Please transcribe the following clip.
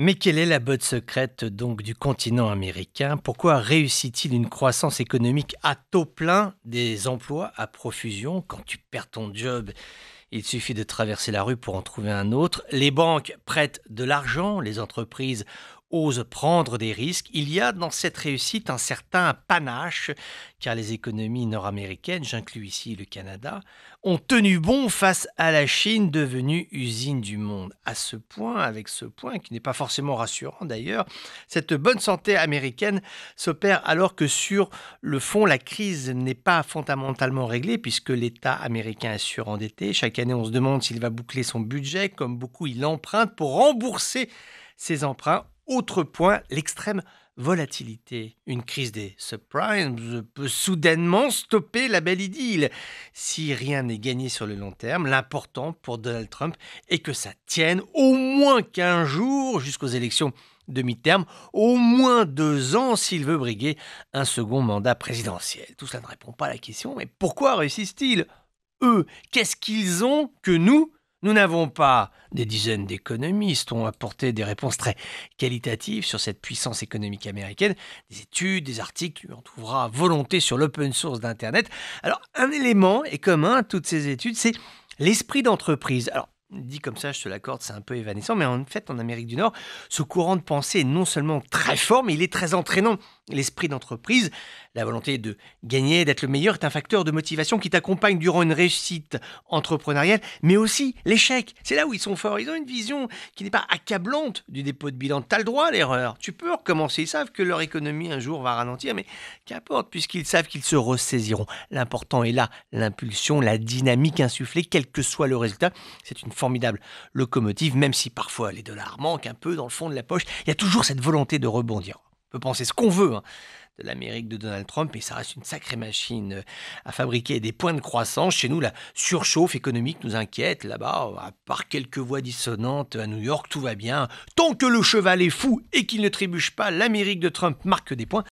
Mais quelle est la botte secrète donc du continent américain? Pourquoi réussit-il une croissance économique à taux plein, des emplois à profusion? Quand tu perds ton job, il suffit de traverser la rue pour en trouver un autre. Les banques prêtent de l'argent, les entreprises osent prendre des risques. Il y a dans cette réussite un certain panache, car les économies nord-américaines, j'inclus ici le Canada, ont tenu bon face à la Chine devenue usine du monde. À ce point, avec ce point qui n'est pas forcément rassurant d'ailleurs, cette bonne santé américaine s'opère alors que sur le fond, la crise n'est pas fondamentalement réglée puisque l'État américain est surendetté. Chaque année, on se demande s'il va boucler son budget. Comme beaucoup, il emprunte pour rembourser ses emprunts. Autre point, l'extrême volatilité. Une crise des subprimes peut soudainement stopper la belle idylle. Si rien n'est gagné sur le long terme, l'important pour Donald Trump est que ça tienne au moins 15 jours jusqu'aux élections de mi-terme, au moins 2 ans s'il veut briguer un second mandat présidentiel. Tout cela ne répond pas à la question, mais pourquoi réussissent-ils? Eux, qu'est-ce qu'ils ont que nous n'avons pas? Des dizaines d'économistes ont apporté des réponses très qualitatives sur cette puissance économique américaine, des études, des articles, tu en trouveras à volonté sur l'open source d'Internet. Alors, un élément est commun à toutes ces études, c'est l'esprit d'entreprise. Alors, dit comme ça, je te l'accorde, c'est un peu évanescent, mais en fait, en Amérique du Nord, ce courant de pensée est non seulement très fort, mais il est très entraînant. L'esprit d'entreprise, la volonté de gagner, d'être le meilleur, est un facteur de motivation qui t'accompagne durant une réussite entrepreneuriale, mais aussi l'échec. C'est là où ils sont forts. Ils ont une vision qui n'est pas accablante du dépôt de bilan. Tu as le droit à l'erreur. Tu peux recommencer. Ils savent que leur économie un jour va ralentir, mais qu'importe, puisqu'ils savent qu'ils se ressaisiront. L'important est là, l'impulsion, la dynamique insufflée, quel que soit le résultat. C'est une formidable locomotive, même si parfois les dollars manquent un peu dans le fond de la poche. Il y a toujours cette volonté de rebondir. On peut penser ce qu'on veut de l'Amérique de Donald Trump, mais ça reste une sacrée machine à fabriquer des points de croissance. Chez nous, la surchauffe économique nous inquiète. Là-bas, à part quelques voix dissonantes, à New York, tout va bien. Tant que le cheval est fou et qu'il ne trébuche pas, l'Amérique de Trump marque des points.